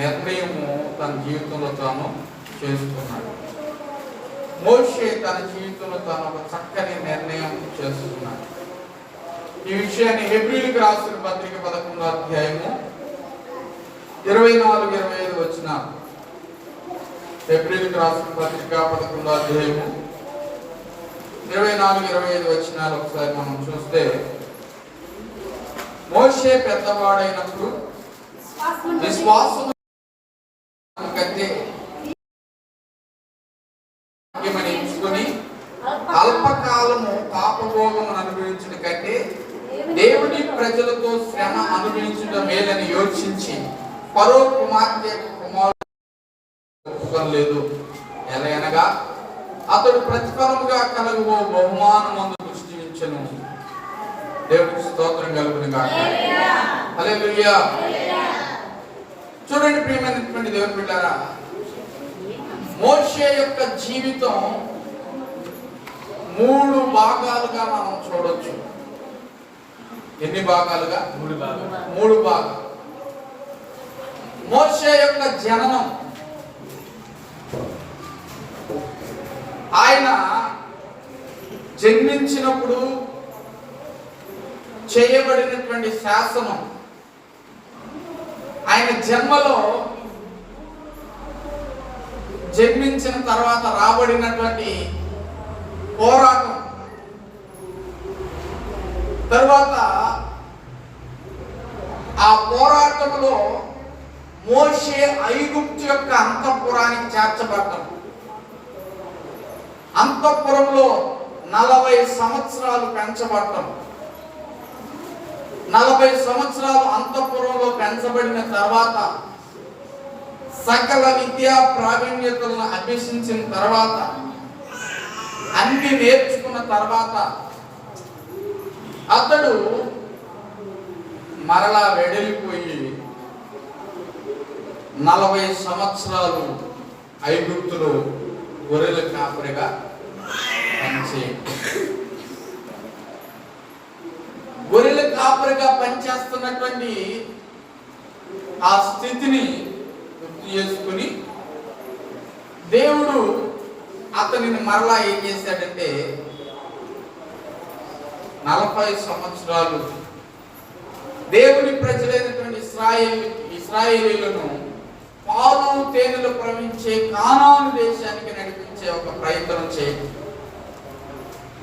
నిర్ణయము తన జీవితంలో తాను చేసుకున్నాడు. మోషే తన జీవితంలో తాను ఒక చక్కని నిర్ణయం చేసుకున్నాడు. ఈ విషయాన్ని హెబ్రీయులకు రాసిన పత్రిక 11వ అధ్యాయము 24-25 వచనాలు. హెబ్రీయులకు రాసిన పత్రిక 11వ అధ్యాయము 24-25 వచనాలు ఒకసారి మనం చూస్తే, మోషే పెద్దవాడైనప్పుడు విశ్వాసం కంటే ఎంచుకొని అల్పకాలము పాపభోగమును అనుభవించడం కంటే దేవుని ప్రజలతో శ్రమ అనుభవించడం మేలని యోచించి ఫరో కుమార్తె కుమారుడు లేదు. ఎలాగనగా అతడు ప్రతిఫలముగా కలుగు బహుమానమందు దృష్టి ఉంచెను. దేవునికి స్తోత్రం కలుగును గాక. హల్లెలూయా. చూడండి ప్రియమైనటువంటి దేవుని బిడ్డలారా, మోషే యొక్క జీవితం 3 భాగాలుగా మనం చూడొచ్చు. ఎన్ని భాగాలుగా? 3 భాగాలు. మోషే యొక్క జననం, ఆయన జన్మించినప్పుడు చేయబడినటువంటి శాసనం, ఆయన జన్మలో జన్మించిన తర్వాత రాబడినటువంటి పోరాటం, తర్వాత ఆ పోరాటంలో మోషే ఐగుప్తు యొక్క అంతఃపురానికి చేర్చబడ్డం, అంతఃపురంలో 40 సంవత్సరాలు పెంచబడ్డం, 40 సంవత్సరాలు అంతఃపురంలో పెంచబడిన తర్వాత సకల విద్యా ప్రావీణ్యతలను అభ్యసించిన తర్వాత, అన్ని నేర్చుకున్న తర్వాత అతడు మరలా వెడలిపోయి 40 సంవత్సరాలు ఐగుప్తులో గొర్రెల కాపరిగా గొర్రెల కాపరిగా పనిచేస్తున్నటువంటి ఆ స్థితిని గుర్తు చేసుకుని దేవుడు అతనిని మరలా ఏం చేశాడంటే 40 సంవత్సరాలు దేవుని ప్రజలైనటువంటి ఇశ్రాయేలీయులను పాలు తేనెలు ప్రవహించే కానాను దేశానికి నడిపించే ఒక ప్రయత్నం చేయండి.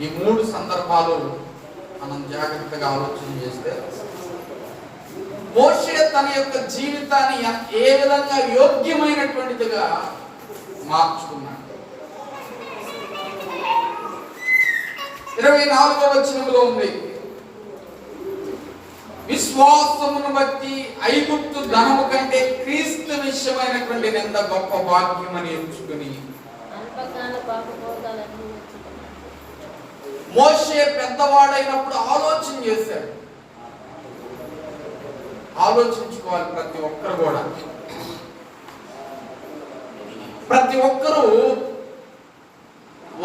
ఈ 3 సందర్భాలు మనం జాగ్రత్తగా ఆలోచన చేస్తే మోషే తన యొక్క జీవితాన్ని ఏ విధంగా యోగ్యమైనటువంటిదిగా మార్చుకున్నాడు. 24వ వచనంలో ఉంది, విశ్వాసమును బట్టి ఐగుప్తు ధనము కంటే క్రీస్తు విషయమైనటువంటి ఎంత గొప్ప భాగ్యం అని ఎంచుకుని మోషే పెద్దవాడైనప్పుడు ఆలోచన చేశాడు. ఆలోచించుకోవాలి ప్రతి ఒక్కరు కూడా. ప్రతి ఒక్కరూ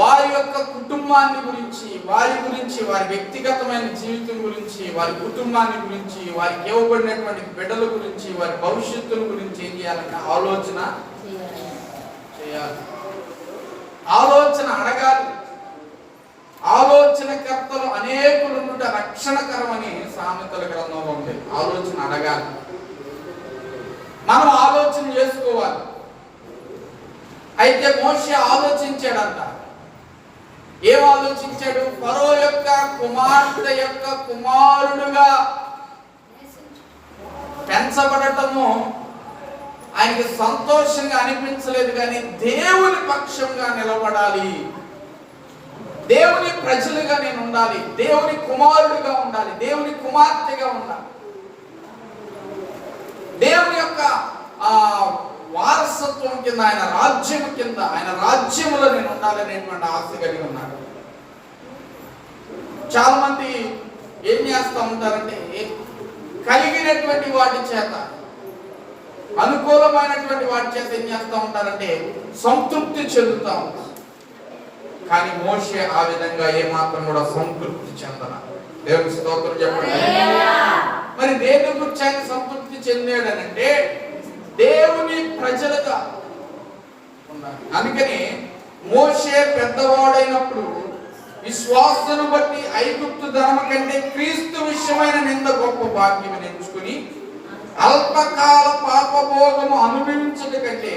వారి యొక్క కుటుంబాన్ని గురించి, వారి వ్యక్తిగతమైన జీవితం గురించి, వారి కుటుంబాన్ని గురించి, వారికి ఇవ్వబడినటువంటి బిడ్డల గురించి, వారి భవిష్యత్తుల గురించి ఏం చేయాలంటే ఆలోచన చేయాలి. ఆలోచన అడగాలి. ఆలోచనకర్తలు అనేకులు ఉంటే రక్షణకరమని సామెతల గ్రంథంలో ఉంది. ఆలోచన అడగాలి, మనం ఆలోచన చేసుకోవాలి. అయితే మోషే ఆలోచించాడంట. ఏం ఆలోచించాడు? ఫరో యొక్క కుమార్తె యొక్క కుమారుడుగా పెంచబడటము ఆయనకి సంతోషంగా అనిపించలేదు, కానీ దేవుని పక్షంగా నిలబడాలి, దేవుని ప్రజలుగా నేను ఉండాలి, దేవుని కుమారుడుగా ఉండాలి, దేవుని కుమార్తెగా ఉండాలి, దేవుని యొక్క వారసత్వం కింద, ఆయన రాజ్యం కింద, ఆయన రాజ్యములో నేను ఉండాలనేటువంటి ఆశ కలిగి ఉన్నాడు. చాలా మంది ఏం చేస్తూ ఉంటారంటే కలిగినటువంటి వాటి చేత, అనుకూలమైనటువంటి వాటి చేత ఏం చేస్తూ ఉంటారంటే సంతృప్తి చెందుతూ ఉంటారు. కానీ మోషే ఆ విధంగా ఏమాత్రం కూడా సంతృప్తి చెందన. దేవుని స్తోత్రం చెప్పండి. మరి దేని గురించి ఆయన సంతృప్తి చెందాడనంటే దేవుని ప్రజలుగా ఉండాలి. అందుకని మోషే పెద్దవాడైనప్పుడు విశ్వాసను బట్టి ఐగుప్తు ధర్మ కంటే క్రీస్తు విషయమైన నింద గొప్ప భాగ్యం ఎంచుకుని అల్పకాల పాపభోగము అనుభవించడం కంటే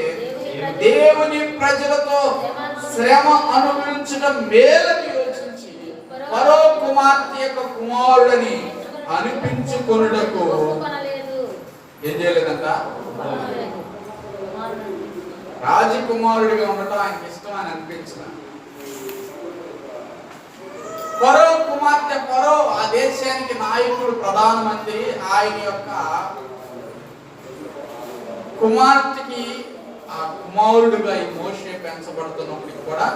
దేవుని ప్రజలతో శ్రమ అనుభవించడం మేలని యోచించి ఫరో కుమార్తె యొక్క కుమారుడని అనిపించుకొనుటకు ఏం చేయలేదంట? రాజకుమారుడిగా ఉండటం ఆయనకి ఇష్టం అని అనిపించడం. ఫరో కుమార్తె, ఫరో ఆ దేశానికి నాయకుడు, ప్రధానమంత్రి, ఆయన యొక్క కుమార్తెకి ఆ కుమారుడుగా ఈ మోషే పెంచబడుతున్నప్పటికి కూడా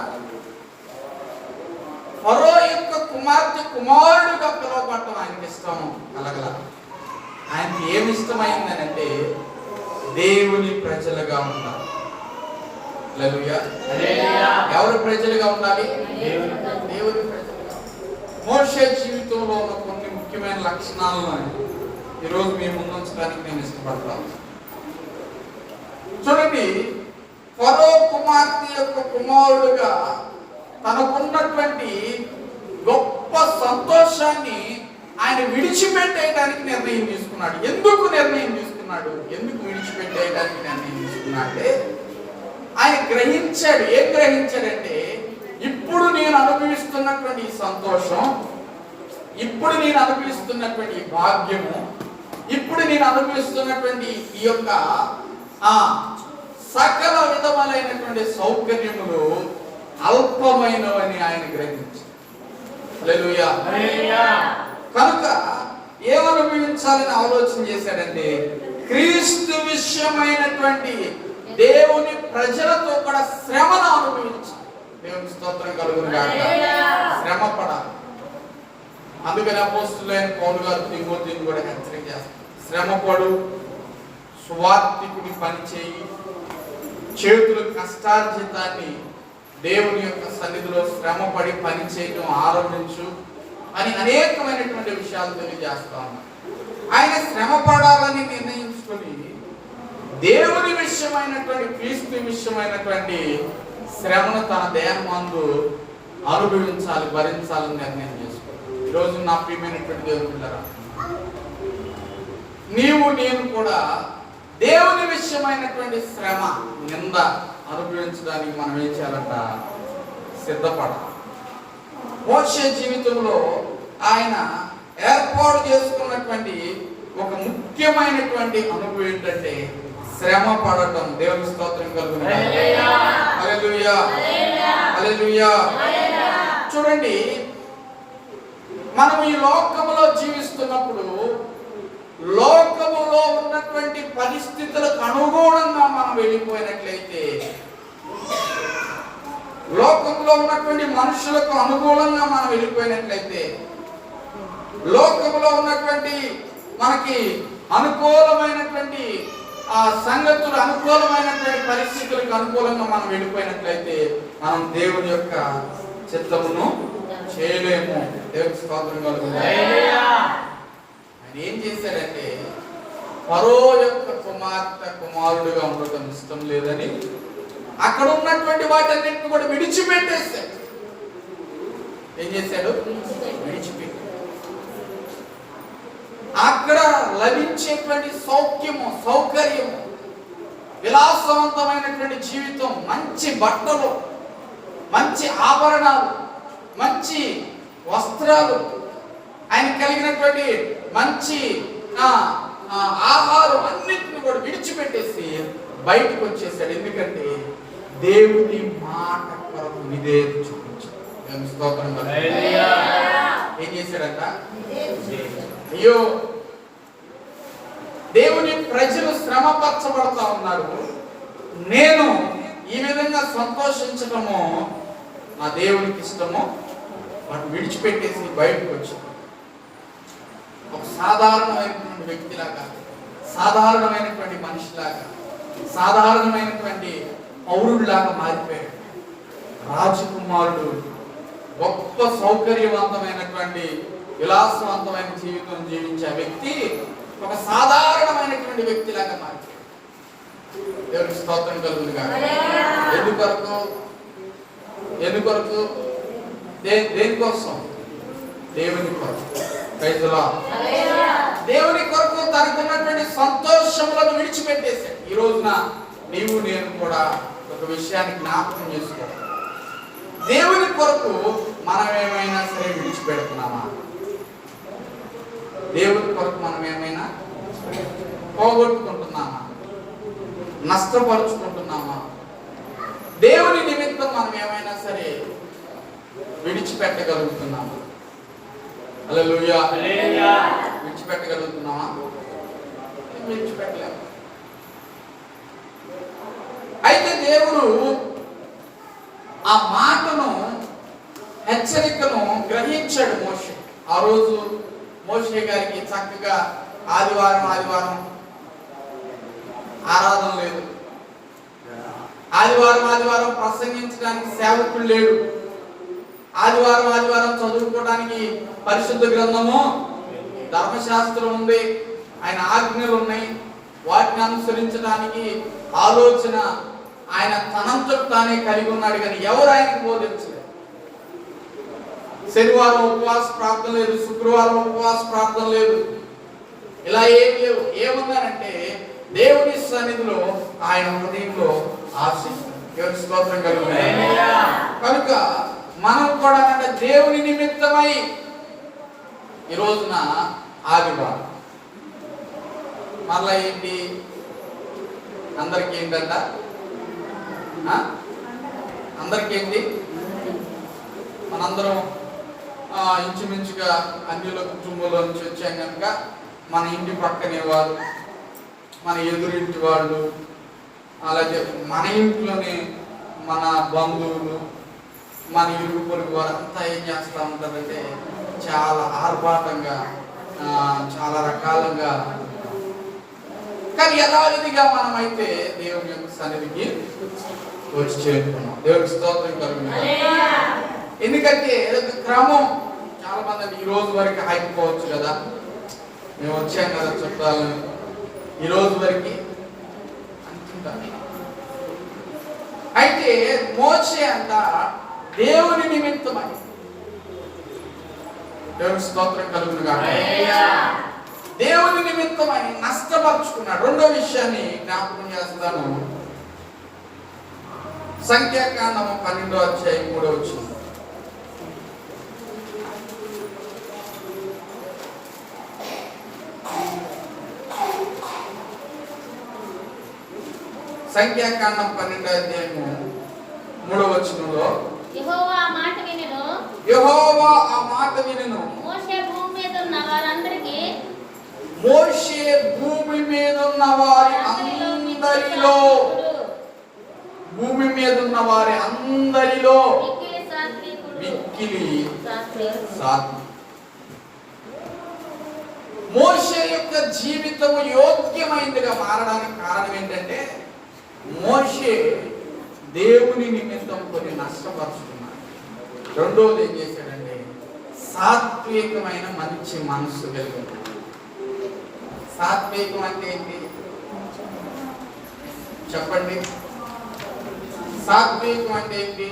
ఫరో యొక్క కుమార్తె కుమారుడుగా పిలువబడటం ఆయనకి ఇష్టం కలగల. ఆయనకి ఏమి ఇష్టమైందనంటే దేవుని ప్రజలుగా ఉండాలి. హల్లెలూయా. ఎవరు ప్రజలుగా ఉండాలి? దేవుని ప్రజలు. మోషే జీవితంలో ఉన్న కొన్ని ముఖ్యమైన లక్షణాలను ఈరోజు మీ ముందుంచడానికి నేను ఇష్టపడతాను. చూడండి, ఫరో కుమార్తె యొక్క కుమారుడుగా తనకున్నటువంటి గొప్ప సంతోషాన్ని ఆయన విడిచిపెట్టేయడానికి నిర్ణయం తీసుకున్నాడు. ఎందుకు నిర్ణయం తీసుకున్నాడు? ఎందుకు విడిచిపెట్టేయడానికి నిర్ణయం తీసుకున్నాడంటే ఆయన గ్రహించాడు. ఏం గ్రహించాడంటే ఇప్పుడు నేను అనుభవిస్తున్నటువంటి ఈ సంతోషం, ఇప్పుడు నేను అనుభవిస్తున్నటువంటి ఈ భాగ్యము, ఇప్పుడు నేను అనుభవిస్తున్నటువంటి ఈ యొక్క సకల విధములైనటువంటి సౌకర్యములు అల్పమైనవని ఆయన గ్రహించాడు. హల్లెలూయా. కనుక ఏమనుభవించాలని ఆలోచన చేశాడంటే క్రీస్తు విషయమైనటువంటి దేవుని ప్రజలతో కూడా శ్రమను అనుభవించాలి. దేవుని స్తోత్రం కలుగును గాక. శ్రమ పడాలి. అందుకని అపోస్తలుడైన పౌలు గారు తిమోతిని కూడా హెచ్చరిక చేస్తారు. శ్రమపడు, సువార్తికుని పని చేయి, చేతుల కష్టార్జితాన్ని దేవుని యొక్క సన్నిధిలో శ్రమపడి పని చేయడం ఆరంభించు అని అనేకమైనటువంటి విషయాలు తెలియజేస్తా ఉన్నారు. ఆయన శ్రమ పడాలని నిర్ణయించుకొని దేవుని విషయమైనటువంటి క్రీస్తు విషయమైనటువంటి శ్రమను తన దేహమందు అనుభవించాలి, భరించాలని నిర్ణయం చేసుకోవాలి. ఈరోజు నా ప్రియమైనటువంటి దేవుని పిల్లరా, నీవు నేను కూడా దేవుని విషయమైనటువంటి శ్రమ, నింద అనుభవించడానికి మనం ఏం చేయాలంట? సిద్ధపడాలి. మోషే జీవితంలో ఆయన ఏర్పాటు చేసుకున్నటువంటి ఒక ముఖ్యమైనటువంటి అనుభవం ఏంటంటే శ్రమ పడటం. దేవుని స్తోత్రం కలుగును గాక. హల్లెలూయా. హల్లెలూయా. చూడండి, మనం ఈ లోకములో జీవిస్తున్నప్పుడు లోకములో ఉన్నటువంటి పరిస్థితులకు అనుగుణంగా మనం వెళ్ళిపోయినట్లయితే, లోకంలో ఉన్నటువంటి మనుషులకు అనుకూలంగా మనం వెళ్ళిపోయినట్లయితే, లోకంలో ఉన్నటువంటి మనకి అనుకూలమైనటువంటి ఆ సంగతులు, అనుకూలమైనటువంటి పరిస్థితులకు అనుకూలంగా మనం వెళ్ళిపోయినట్లయితే మనం దేవుని యొక్క చిత్తమును చేయలేము. దేవుని స్తోత్రం కలుగును గాక. ఆయన ఏం చేశాడంటే ఫరో యొక్క కుమార్తె కుమారుడుగా ఉండటం ఇష్టం లేదని అక్కడ ఉన్నటువంటి వాటన్నిటిని కూడా విడిచిపెట్టేశాడు. ఏం చేశాడు? విడిచిపెట్టాడు. అక్కడ లభించేటువంటి సౌఖ్యము, సౌకర్యము, విలాసవంతమైనటువంటి జీవితం, మంచి బట్టలు, మంచి ఆభరణాలు, మంచి వస్త్రాలు, ఆయన కలిగినటువంటి మంచి ఆహారం అన్నిటిని కూడా విడిచిపెట్టేసి బయటకు వచ్చేసాడు. ఎందుకంటే దేవుని మాట కొరకు విధేయత చూపించాడు. స్తోత్రం. ఏం చేశాడంట? అయ్యో, దేవుని ప్రజలు శ్రమపరచబడతా ఉన్నారు, నేను ఈ విధంగా సంతోషించడము నా దేవునికి ఇష్టము, వాటిని విడిచిపెట్టేసి బయటకు వచ్చాడు. ఒక సాధారణమైనటువంటి వ్యక్తిలాగా, సాధారణమైనటువంటి మనిషిలాగా, సాధారణమైనటువంటి పౌరుడిలాగా మారిపోయాడు. రాజకుమారుడు గొప్ప సౌకర్యవంతమైనటువంటి విలాసవంతమైన జీవితం జీవించే వ్యక్తి ఒక సాధారణమైనటువంటి వ్యక్తిలాగా మారిపోయాడు. దేవునికి స్తోత్రం కలుగును గాక. ఎందుకొరకు దేనికోసం? దేవుని కొరకు. Praise the Lord. దేవుని కొరకు తనకున్నటువంటి సంతోషములను విడిచిపెట్టేశాడు. ఈ రోజున నీవు నేను కూడా ఒక విషయాన్ని జ్ఞాపకం చేసుకోవాలి. దేవుని కొరకు మనం ఏమైనా సరే విడిచిపెడుతున్నామా? దేవుని కొరకు మనం ఏమైనా పోగొట్టుకుంటున్నామా? నష్టపరుచుకుంటున్నామా? దేవుని నిమిత్తం మనం ఏమైనా సరే విడిచిపెట్టగలుగుతున్నామా? హల్లెలూయా. విడిచిపెట్టగలుగుతున్నామా? విడిచిపెట్టలేము. అయితే దేవుడు ఆ మాటను, హెచ్చరికను గ్రహించాడు మోషే. ఆ రోజు మోషే గారికి చక్కగా ఆదివారం ఆరాధన లేదు. ఆదివారం ప్రసంగించడానికి సేవకుడు లేడు. ఆదివారం చదువుకోవడానికి పరిశుద్ధ గ్రంథము, ధర్మశాస్త్రం ఉంది, ఆయన ఆజ్ఞలు ఉన్నాయి. వాటిని అనుసరించడానికి ఆలోచన ఆయన తనంతో తానే కలిగి ఉన్నాడు. కానీ ఎవరు ఆయనకు బోధించలేదు. శనివారం ఉపవాస ప్రార్థన లేదు, శుక్రవారం ఉపవాస ప్రార్థన లేదు, ఇలా ఏం లేవు. ఏముందనంటే దేవుని సన్నిధిలో ఆయన హృదయంలో ఆశ. దేవుని స్తోత్రం కలుగును. కనుక మనం కూడా అంటే దేవుని నిమిత్తమై ఈ రోజున ఆదివారం మళ్ళా ఏంటి? అందరికి ఏంటంట? అందరికి ఏంటి? మనందరం ఇంచుమించుగా అన్యుల కుటుంబంలో నుంచి వచ్చాం కనుక మన ఇంటి పక్కనే వాళ్ళు, మన ఎదురింటి వాళ్ళు, అలాగే మన ఇంట్లోనే మన బంధువులు, మన ఇరుగు పొరుగు వారు అంతా ఏం చేస్తూ ఉంటారంటే చాలా ఆర్భాటంగా, చాలా రకాలుగా. కానీ యథావిధిగా మనమైతే దేవుని యొక్క సన్నిధికి వచ్చి చేరుకున్నాం. దేవునికి స్తోత్రం కలుగును. ఎందుకంటే క్రమం. చాలా మంది ఈ రోజు వరకు అయిపోవచ్చు కదా, మేము వచ్చాం కదా చుట్టాలని, ఈ రోజు వరకు అనుకుంటాను. అయితే మోషే అంట దేవుని నిమిత్తమై, దేవుని స్తోత్రం కలుగును గాక, దేవుని నిమిత్తమై నష్టపరుచుకున్నాడు. రెండో విషయాన్ని జ్ఞాపకం చేస్తాను. సంఖ్యాకాండము 12:3 సంఖ్యాకాండం 12:3 యెహోవా ఆ మాట వినెను. మోషే భూమి మీద ఉన్న వారందరికీ మిక్కిలి సాత్వికుడు. మోషే యొక్క జీవితం యోగ్యమైనదిగా మారడానికి కారణం ఏంటంటే మోషే దేవుని నిమిత్తం కొన్ని నష్టపరుచుకున్నాడు. రెండోది ఏం చేశాడంటే సాత్వికమైన మంచి మనసు కలిగి. సాత్వికం అంటే ఏంటి చెప్పండి? సాత్వికం అంటే ఏంటి?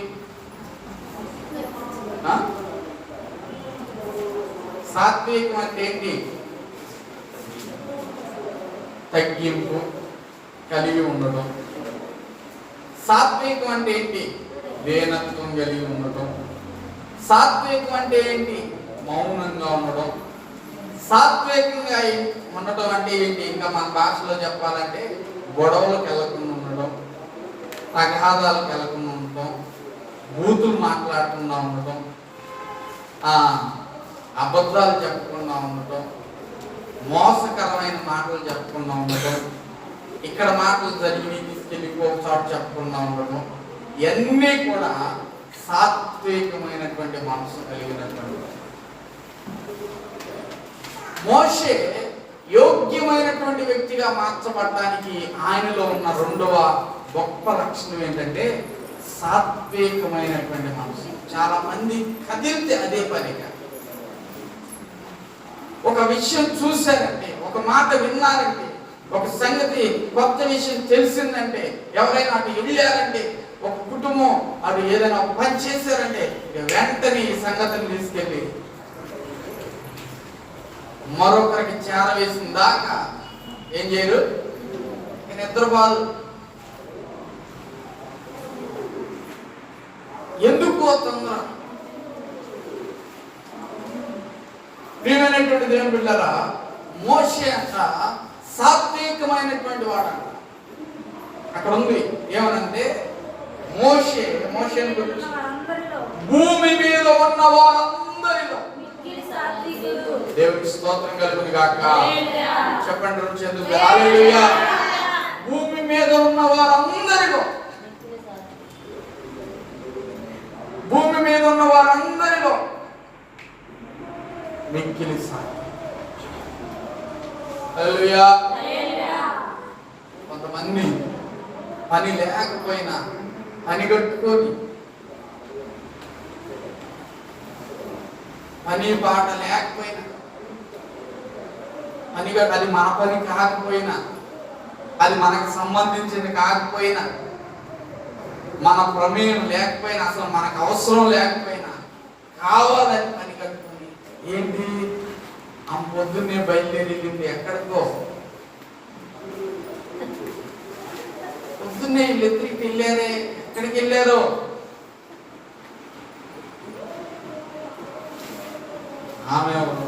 సాత్వికం అంటే ఏంటి? తగ్గింపు కలిగి ఉండటం. సాత్వికం అంటే ఏంటి? దీనత్వం కలిగి ఉండటం. సాత్వికం అంటే ఏంటి? మౌనంగా ఉండడం. సాత్వికంగా ఉండటం అంటే ఏంటి? ఇంకా మన భాషలో చెప్పాలంటే గొడవలకు వెళ్ళకుండా ఉండడం, అగాధాలకు వెళ్ళకుండా ఉండటం, బూతులు మాట్లాడకుండా ఉండటం, అబద్ధాలు చెప్పకుండా ఉండటం, మోసకరమైన మాటలు చెప్పకుండా ఉండటం, ఇక్కడ మాటలు జరిగి తీసుకెళ్ళి ఒకసారి చెప్పకుండా ఉండటం, ఇవన్నీ కూడా సాత్వికమైనటువంటి మనసు కలిగినటువంటి. మోషే యోగ్యమైనటువంటి వ్యక్తిగా మార్చబడడానికి ఆయనలో ఉన్న రెండవ గొప్ప లక్షణం ఏంటంటే సాత్వికమైనటువంటి మనసు. చాలా మంది కదిలితే అదే పనిగా ఒక విషయం చూశారంటే, ఒక మాట విన్నారంటే ఒక సంగతి కొత్త విషయం తెలిసిందంటే, ఎవరైనా అటు వెళ్ళారంటే, ఒక కుటుంబం అటు ఏదైనా ఒక పని చేశారంటే వెంటనే ఈ సంగతిని తీసుకెళ్ళి మరొకరికి చేరవేసిన దాకా ఏం చేయరు, నిద్రపోదు. ఎందుకు తొందర? ప్రియమైనటువంటి దేవుని బిడ్డలారా, మోషే అంట సాత్వికమైనటువంటి వాడంట. అక్కడ ఉంది ఏమనంటే, మోషేని గురించి భూమి మీద ఉన్న వారందరిలో దేవునికి స్తోత్రం కలుగును గాక. చెప్పండి రెండు చేతులు హల్లెలూయా. భూమి మీద ఉన్న వారందరిలో, భూమి మీద ఉన్న వారందరిలో మిక్కిలి సాత్వికుడు. హల్లెలూయా. కొంతమంది పని లేకపోయినా పని కట్టుకొని, పని పాట లేకపోయినా, అది మన పని కాకపోయినా, అది మనకు సంబంధించింది కాకపోయినా, మన ప్రమేయం లేకపోయినా, అసలు మనకు అవసరం లేకపోయినా కావాలని పని కట్టుకొని ఏంటి ఆ పొద్దున్నే బయలుదేరింది ఎక్కడికో, పొద్దున్నే వీళ్ళెత్తికి వెళ్ళారే, ఎక్కడికి వెళ్ళారో ఆమె ఎవరు,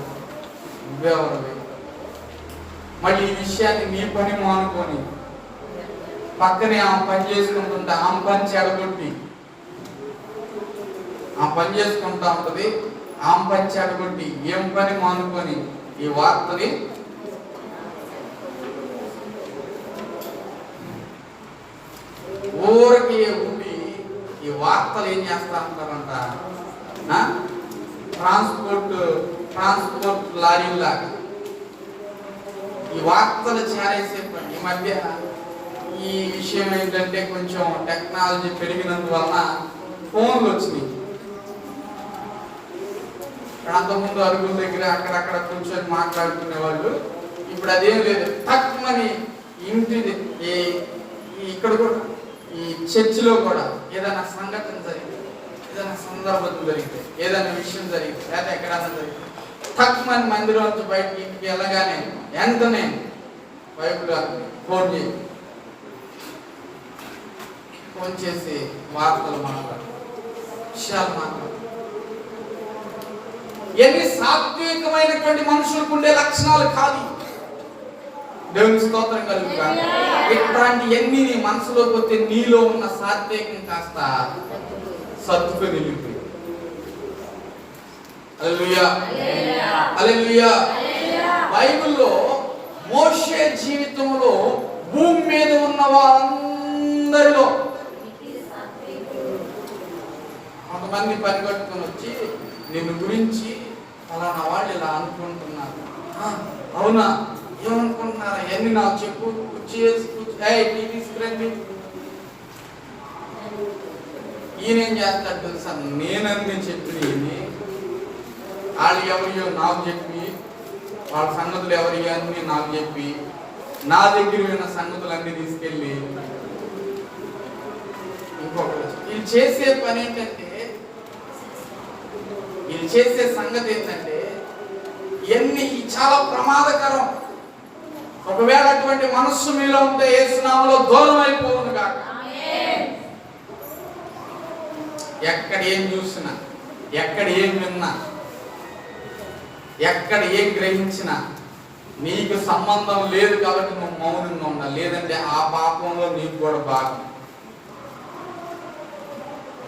నువ్వెవరు? మళ్ళీ ఈ విషయాన్ని నీ పని మానుకొని పక్కనే ఆమె పని చేసుకుంటుంటే ఆమె పని చెడగొట్టి, ఆ పని చేసుకుంటా ఉంటది, ఆమె పని చెడగొట్టి ఏం పని మానుకొని ఈ వార్తని ఊరికి ఉండి ఈ వార్తలు ఏం చేస్తా ఉంటారంట, ట్రాన్స్పోర్ట్ లారీలాగా ఈ వార్తలు చేరేసే పని. ఈ మధ్య ఈ విషయం ఏంటంటే, కొంచెం టెక్నాలజీ పెరిగినందువలన ఫోన్లు వచ్చినాయి. అంతకుముందు అరుగుల దగ్గర అక్కడక్కడ కూర్చొని మాట్లాడుకునే వాళ్ళు, ఇప్పుడు అదేం లేదు. తక్కువని ఇంటి ఇక్కడ కూడా ఈ చర్చిలో కూడా ఏదైనా సంఘటన జరిగితే, ఏదైనా సందర్భం జరిగితే, ఏదైనా విషయం జరిగితే, లేదా ఎక్కడైనా జరిగితే తక్కువ మందిరం నుంచి బయటకి ఇంటికి వెళ్ళగానే వెంటనే వైపుగా ఫోన్ చేసి వార్తలు మాట్లాడు, విషయాలు మాట్లాడు. ఎన్ని సాత్వికమైనటువంటి మనుషులకు ఉండే లక్షణాలు కాదు. దేవుని స్తోత్రం కలుగుగా. ఇట్లాంటి ఎన్ని నీ మనసులోకి వస్తే నీలో ఉన్న సాత్వికం కాస్త సత్తుకు నిలిపి. హల్లెలూయా, హల్లెలూయా. బైబిల్లో మోషే జీవితంలో భూమి మీద ఉన్న వారందరిలో కొంతమంది పని కట్టుకొని వచ్చి నిన్ను గురించి ఫలానా వాళ్ళు ఇలా అనుకుంటున్నారు. అవునా, ఏమనుకుంటున్నారా? ఎన్ని నాకు చెప్పు, తీసుకురండి. ఈయనేం చేస్తాడు తెలుసా? నేనన్నీ చెప్పి వాళ్ళు ఎవరియో నాకు చెప్పి, వాళ్ళ సంగతులు ఎవరియో అన్నీ నాకు చెప్పి, నా దగ్గర ఉన్న సంగతులన్నీ తీసుకెళ్ళి ఇంకొకరు. వీళ్ళు చేసే పని ఏంటంటే, వీళ్ళు చేసే సంగతి ఏంటంటే, ఇవన్నీ చాలా ప్రమాదకరం. ఒకవేళ అటువంటి మనస్సు మీలో ఉంటే యేసు నామములో దూరం అయిపోవును కాక. ఎక్కడ ఏం చూసినా, ఎక్కడ ఏం విన్నా, ఎక్కడ ఏం గ్రహించినా నీకు సంబంధం లేదు కాబట్టి నువ్వు మౌనంగా ఉండాలి. లేదంటే ఆ పాపంలో నీకు కూడా భాగం.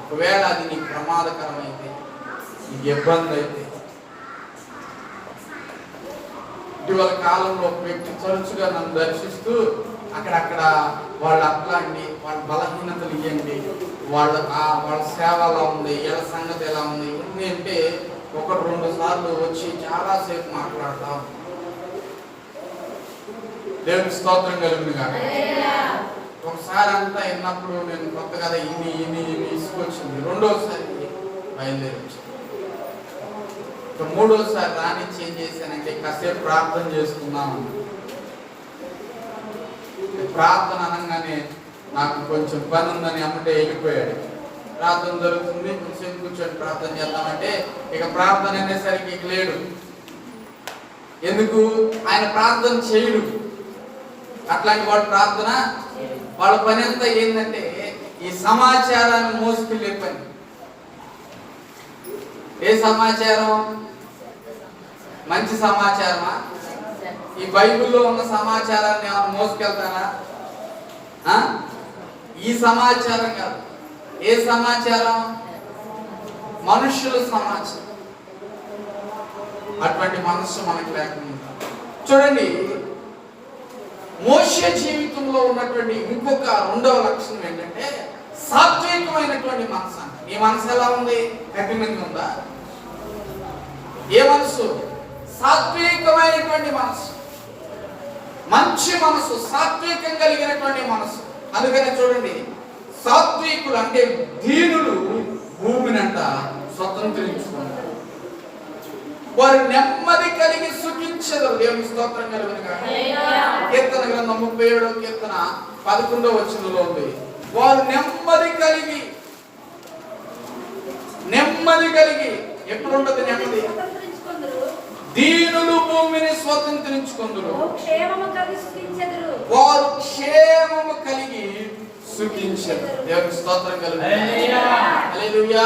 ఒకవేళ అది నీకు ప్రమాదకరమైతే, నీకు ఇబ్బంది అయితే. ఇటీవల కాలంలో ఒక వ్యక్తి తరచుగా నన్ను దర్శిస్తూ అక్కడక్కడ వాళ్ళు అట్లాంటి వాళ్ళ బలహీనతలు ఇవ్వండి, వాళ్ళ సేవ ఎలా ఉంది, వీళ్ళ సంగతి ఎలా ఉంది ఇవన్నీ అంటే 1-2 సార్లు వచ్చి చాలాసేపు మాట్లాడతాం. దేవునికి స్తోత్రం కలుగును గాక. ఒకసారి అంతా విన్నప్పుడు నేను కొత్త కదా ఇన్ని ఇసుకొచ్చింది. రెండోసారి బయలుదేరి వచ్చింది. మూడోసారి రానిచ్చి ఏం చేశానంటే, కాసేపు ప్రార్థన చేసుకుందాం. ప్రార్థన అనగానే నాకు కొంచెం పని ఉందని అమ్మటే వెళ్ళిపోయాడు. ప్రార్థన జరుగుతుంది, కొంచెం కూర్చొని ప్రార్థన చేద్దామంటే ఇక ప్రార్థన అనేసరికి ఇక లేడు. ఎందుకు? ఆయన ప్రార్థన చేయడు. అట్లాంటి వాడు ప్రార్థన వాళ్ళ పని అంతా ఏంటంటే ఈ సమాచారాన్ని మోసుకెళ్ళే పని. ఏ సమాచారం? మంచి సమాచారమా? ఈ బైబిల్లో ఉన్న సమాచారాన్ని ఏమైనా మోసుకెళ్తారా? ఈ సమాచారం కాదు. ఏ సమాచారం? మనుషుల సమాచారం. అటువంటి మనస్సు మనకి లేకుండా. చూడండి, మోషే జీవితంలో ఉన్నటువంటి ఇంకొక రెండవ లక్షణం ఏంటంటే సాత్వికమైనటువంటి మనసు. ఈ మనసు ఎలా ఉంది? కఠినంగా ఉందా? ఏ మనసు? సాత్వికమైనటువంటి మనసు, మంచి మనసు, సాత్వికం కలిగినటువంటి మనసు. అందుకనే చూడండి, సాత్వికులు అంటే దీనులు భూమినంట స్వతంత్రించుకుంటారు. వారు నెమ్మది కలిగి సుఖించెదరు. దేవుని స్తోత్రం కలుగును గాక. కీర్తన గ్రంథం 37వ కీర్తన 11వ వచనంలో ఉంది, వారు నెమ్మది కలిగి ఎప్పుడు ఉంటుంది నెమ్మది? దీనులు భూమిని స్వతంత్రించుకుందురు, వారు క్షేమము కలిగి సుఖించెదరు. దేవుని స్తోత్రం కలుగును గాక. హల్లెలూయా.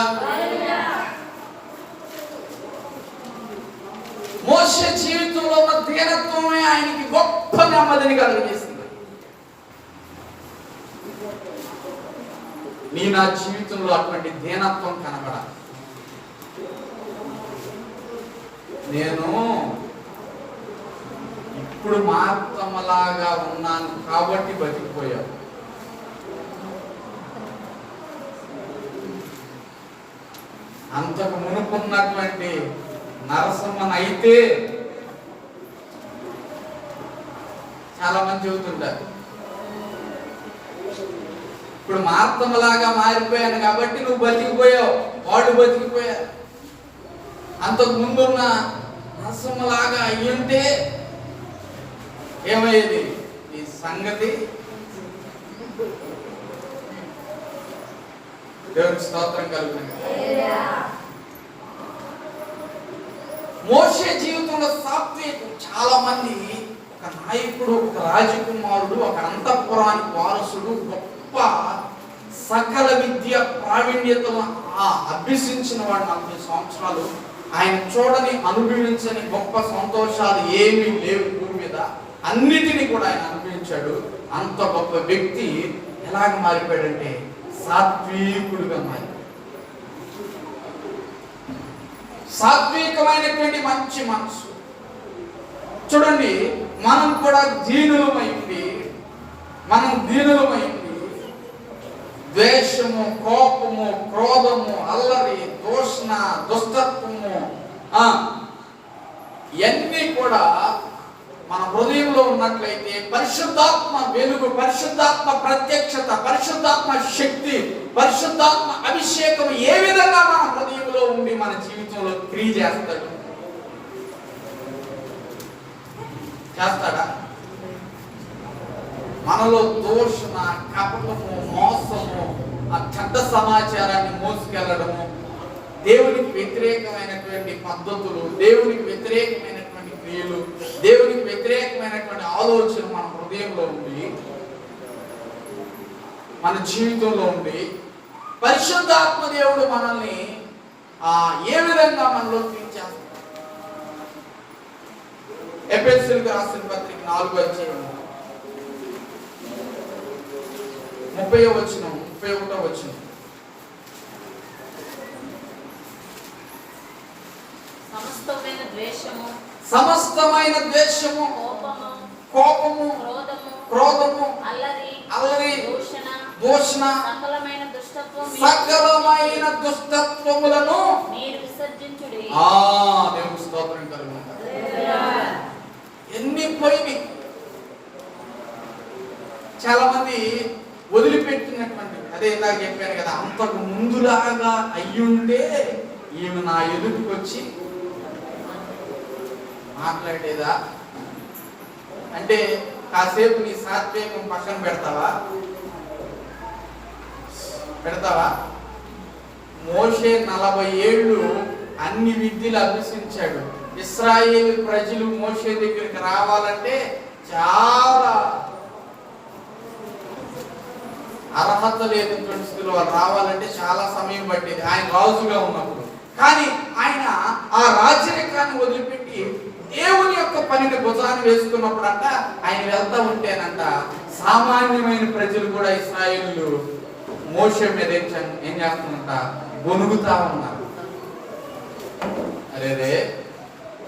మోషే జీవితంలో ఉన్న దీనత్వమే ఆయనకి గొప్ప నెమ్మదిని కలుగజేసింది. నా జీవితంలో అటువంటి దీనత్వం కనబడాలి. నేను ఇప్పుడు మార్తమలాగా ఉన్నాను కాబట్టి బతికిపోయాను. అంతకు మునుకున్నటువంటి నరసింహనైతే చాలా మంది చెబుతుంటారు, ఇప్పుడు మార్తమలాగా మారిపోయాను కాబట్టి నువ్వు బతికిపోయావు, వాడు బతికిపోయారు. అంతకు ముందున్న నరసింహలాగా అయ్యుంటే ఏమయ్యేది ఈ సంగతి? దేవునికి స్తోత్రం కలుగుతుంది. మోషే జీవితంలో సాత్వికం. చాలా మంది ఒక నాయకుడు, ఒక రాజకుమారుడు, ఒక అంతఃపురానికి వారసుడు, గొప్ప సకల విద్య ప్రావీణ్యతను అభ్యసించిన వాడు 40 సంవత్సరాలు, ఆయన చూడని అనుభవించని గొప్ప సంతోషాలు ఏమీ లేవు భూమి మీద, అన్నిటినీ కూడా ఆయన అనుభవించాడు. అంత గొప్ప వ్యక్తి ఎలాగ మారిపోయాడంటే సాత్వికుడుగా మారి, సాత్వికమైనటువంటి మంచి మనసు. చూడండి, మనం కూడా దీనులమైంది, ద్వేషము, కోపము, క్రోధము, అల్లరి, దూషణ, దుష్టత్వము ఇవన్నీ కూడా మన హృదయంలో ఉన్నట్లయితే పరిశుద్ధాత్మ వెలుగు, పరిశుద్ధాత్మ ప్రత్యక్షత, పరిశుద్ధాత్మ శక్తి, పరిశుద్ధాత్మ అభిషేకం ఏ విధంగా మన హృదయంలో ఉండి మన జీవితంలో క్రియ చేస్తాడా? మనలో దూషణ, కపటము, మోసము, ఆ చెడ్డ సమాచారాన్ని మోసుకెళ్లడము, దేవునికి వ్యతిరేకమైనటువంటి పద్ధతులు, దేవునికి వ్యతిరేకమైనటువంటి క్రియలు, దేవునికి వ్యతిరేకమైనటువంటి ఆలోచన మన హృదయంలో ఉండి, మన జీవితంలో ఉండి, పరిశుద్ధాత్మ దేవుడు మనల్ని ఏ విధంగా మనలో తీర్చేస్తాడు? ఎఫెసీయులకు రాసిన పత్రిక 4వ అధ్యాయం 30వ వచనం, 31వ వచనం. సమస్తమైన ద్వేషము, కోపము, క్రోధము, అల్లరి, దూషణ, సకలమైన దుష్టత్వములను మీరు విసర్జించుడి. దేవుని స్తోత్రం కలుగును. ఎన్ని పోయినాయి. చాలా మంది వదిలిపెట్టినటువంటి, అదే ఇందాక చెప్పాను కదా, అంతకు ముందులాగా అయ్యుంటే ఈమె నా ఎదుటికి వచ్చి మాట్లాడేదా అంటే కాసేపు నీ సాత్వికం పక్కన పెడతావా? మోషే 40 ఏళ్ళు అన్ని విద్యలు అభ్యసించాడు. ఇశ్రాయేలు ప్రజలు మోషే దగ్గరికి రావాలంటే చాలా అర్హత లేనటువంటి స్థితిలో వాళ్ళు రావాలంటే చాలా సమయం పట్టేది ఆయన రాజుగా ఉన్నప్పుడు. కానీ ఆయన ఆ రాజరికాన్ని వదిలిపెట్టి దేవుని యొక్క పనిని భుజాన్ని వేసుకున్నప్పుడు అంట ఆయన వెళ్తా ఉంటేనంట సామాన్యమైన ప్రజలు కూడా ఇశ్రాయేలు మోషే మీద ఏం చేస్తున్నంట గొనుగుతా ఉన్నారు. అరేరే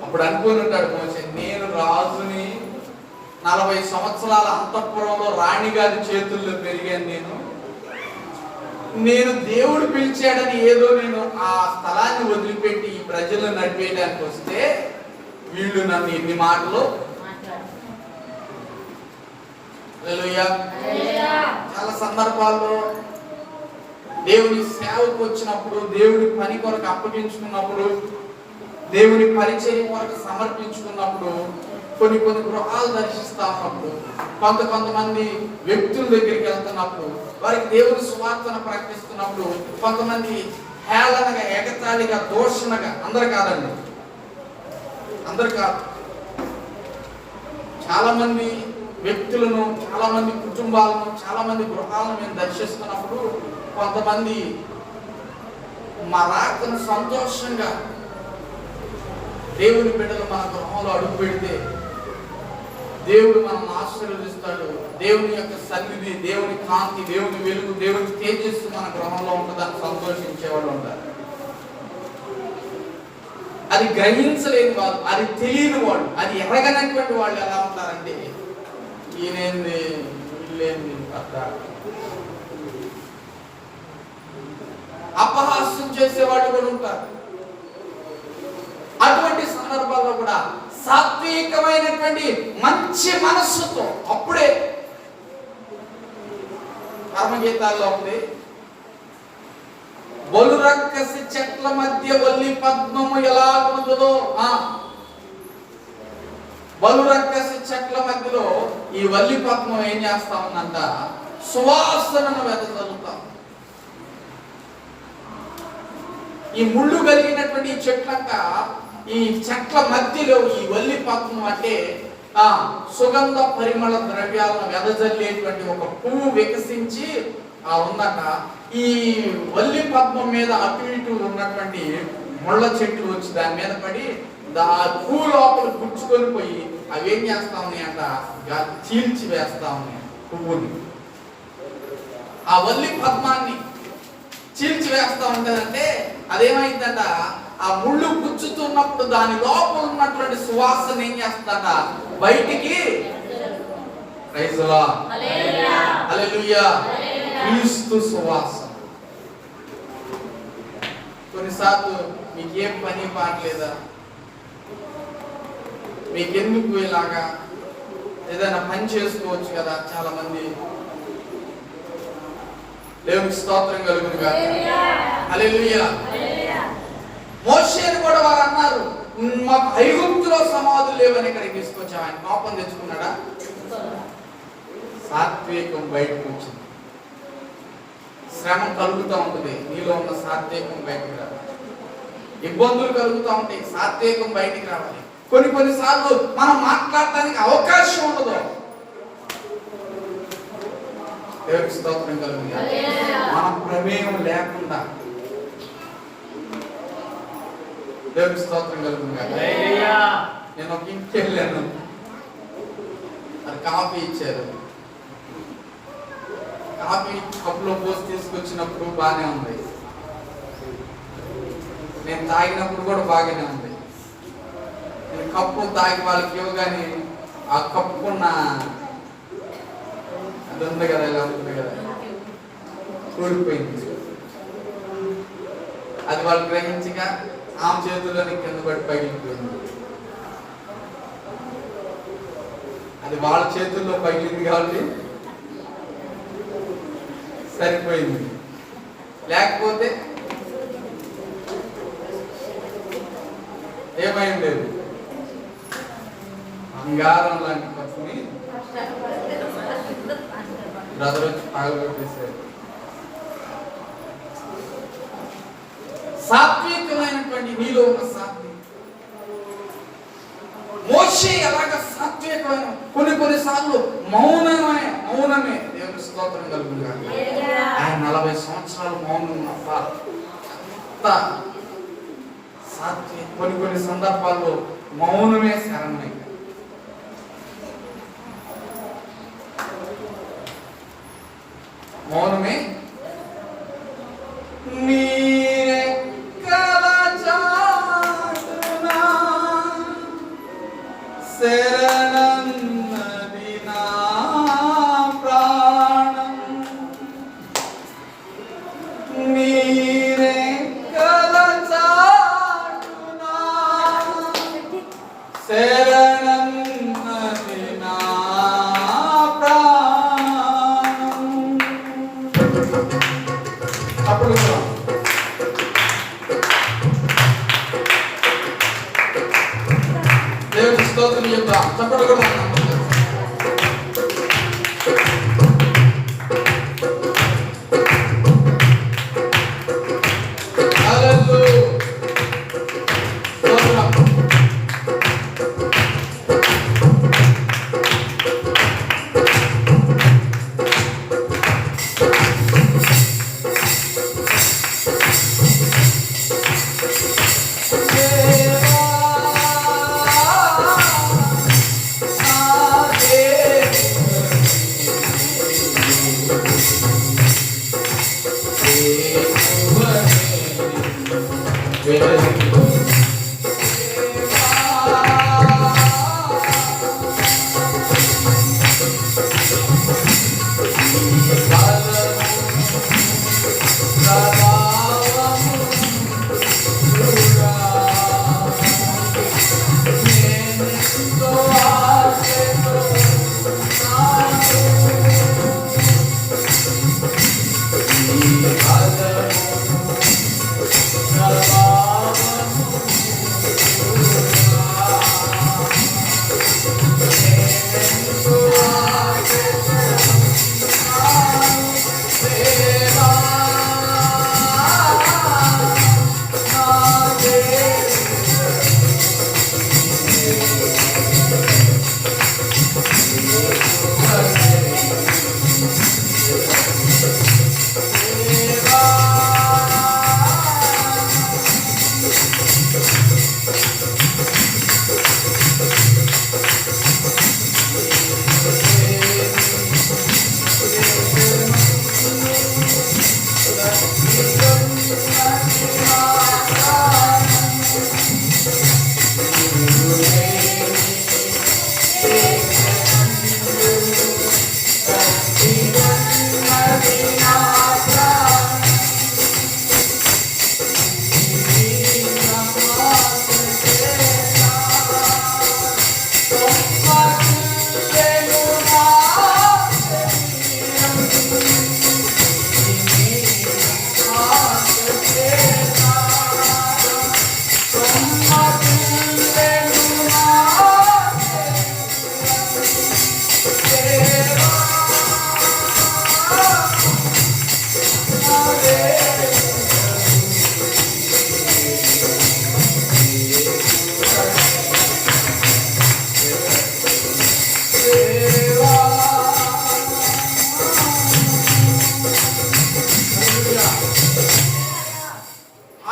అప్పుడు అనుకుని ఉంటాడు మోషే, నేను రాజుని 40 సంవత్సరాల అంతఃపురంలో రాణిగారి చేతుల్లో పెరిగాను. నేను దేవుడు పిలిచాడని ఏదో నేను ఆ స్థలాన్ని వదిలిపెట్టి ఈ ప్రజలను నడిపేయడానికి వస్తే వీళ్ళు నన్ను ఇన్ని మాటలు. చాలా సందర్భాల్లో దేవుని సేవకు వచ్చినప్పుడు, దేవుడి పని కొరకు అప్పగించుకున్నప్పుడు, దేవుని పరిచయం కొరకు సమర్పించుకున్నప్పుడు, కొన్ని గృహాలు దర్శిస్తా ఉన్నప్పుడు, కొంతమంది వ్యక్తుల దగ్గరికి వెళ్తున్నప్పుడు, వారికి దేవుని సువార్తను ప్రకటిస్తున్నప్పుడు, కొంతమంది హేళనగా, ఎగతాళిగా, దూషణగా, అందరు కాదు, చాలా మంది వ్యక్తులను, చాలా మంది కుటుంబాలను, చాలా మంది గృహాలను మేము దర్శిస్తున్నప్పుడు కొంతమంది మా రాకను సంతోషంగా దేవుని బిడ్డలు మన గృహంలో అడుగు పెడితే దేవుడు మనల్ని ఆశీర్వదిస్తాడు. దేవుని యొక్క సన్నిధి, దేవుని కాంతి, దేవుని వెలుగు, దేవుని తేజస్సు మన గృహంలో ఉంటుందని సంతోషించేవాళ్ళు ఉంటారు. అది గ్రహించలేని వాళ్ళు, అది తెలియని వాళ్ళు, అది ఎరగనటువంటి వాళ్ళు ఎలా ఉంటారంటే ఈయనేంది వీళ్ళేంది అట్లా అపహాస్యం చేసేవాళ్ళు కూడా ఉంటారు. అటువంటి సందర్భాల్లో కూడా సాత్వికమైనటువంటి మంచి మనస్సుతో, అప్పుడే కర్మగీతాల్లో ఉంది, బలురక్కసి చెట్ల మధ్య వల్లి పద్మము ఎలా ఉందో, బలురక్కసి చెట్ల మధ్యలో ఈ వల్లి పద్మం ఏం చేస్తా ఉందంట, సువాసనను వెదజల్లుతాం. ఈ ముళ్ళు కలిగినటువంటి చెట్లంట, ఈ చెట్ల మధ్యలో ఈ వల్లి పద్మం అంటే సుగంధ పరిమళ ద్రవ్యాలను వెదజల్లేటువంటి ఒక పువ్వు వికసించి ఉందట. ఈ వల్లి పద్మం మీద అటు ఇటు ఉన్నటువంటి ముళ్ళ చెట్లు వచ్చి దాని మీద పడి పువ్వు లోపల గుచ్చుకొని పోయి అవి ఏం చేస్తా ఉన్నాయంట, చీల్చి వేస్తా ఉన్నాయి పువ్వుని. ఆ వల్లి పద్మాన్ని చీల్చి వేస్తా ఉంటదంటే అదేమైందంట, ఆ ముళ్ళు గుచ్చుతున్నప్పుడు దాని లోపల ఉన్నటువంటి సువాసన ఏం చేస్తుందంట బయటికి. ప్రైజ్ ది లార్డ్, హల్లెలూయా, క్రీస్తు సువాసన. కొన్నిసార్లు మీకేం పని పాటలేదా, మీకెందుకు ఇలాగా, ఏదైనా పని చేసుకోవచ్చు కదా. చాలా మంది దేవునికి స్తోత్రం కలుగును గాక, హల్లెలూయా. మోషేని కూడా వారు అన్నారు, మాకు ఐగుప్తులో సమాధులు లేవని ఇక్కడికి తీసుకొచ్చాం. ఆయన కోపం తెచ్చుకున్నాడా? సాత్వికం బయటకు వచ్చింది. శ్రమ కలుగుతూ ఉంటుంది, నీలో ఉన్న సాత్వికం బయటకు రావాలి. ఇబ్బందులు కలుగుతూ ఉంటాయి, సాత్వికం బయటికి రావాలి. కొన్నిసార్లు మనం మాట్లాడటానికి అవకాశం ఉండదు. దేవునికి స్తోత్రం కలుగును గాక. మన ప్రమేయం లేకుండా దేవునికి స్తోత్రం కలుగును గాక. నేను ఒక ఇంటికి వెళ్ళాను, అది కాఫీ ఇచ్చారు. కాఫీ కప్పులో పోసి తీసుకొచ్చినప్పుడు బాగానే ఉంది, నేను తాగినప్పుడు కూడా బాగానే ఉంది. నేను కప్పు తాగి వాళ్ళకి ఇవ్వగానే ఆ కప్పుకున్న అది ఉంది కదా, ఇలా ఉంటుంది కదా, కూలిపోయింది. అది వాళ్ళు గ్రహించగా ఆమె చేతుల్లోని కింద పడి పగిలిపోయింది. అది వాళ్ళ చేతుల్లో పగిలింది కాబట్టి సరిపోయింది, లేకపోతే ఏమైంది లేదు. బంగారం లాంటి కప్పుని బ్రదర్ వచ్చి పగలగొట్టేశారు. సాత్వికమైనటువంటి నీలో ఉన్న సాత్విక మోషే ఎలాగ సాత్వికమైన కొన్నిసార్లు మౌనమే దేవుని స్తోత్రం కలుగుగా. ఆయన 40 సంవత్సరాలు మౌనం సాత్విక కొన్ని సందర్భాల్లో మౌనమే శరణ్యం. మౌనమే శరణన్నది నా ప్రాణం, నీరెక్కల చాటునా శరణన్నది నా ప్రాణం. అప్పుడు దేవుని స్తోత్రం చెప్తాం. చప్పట్లు కూడా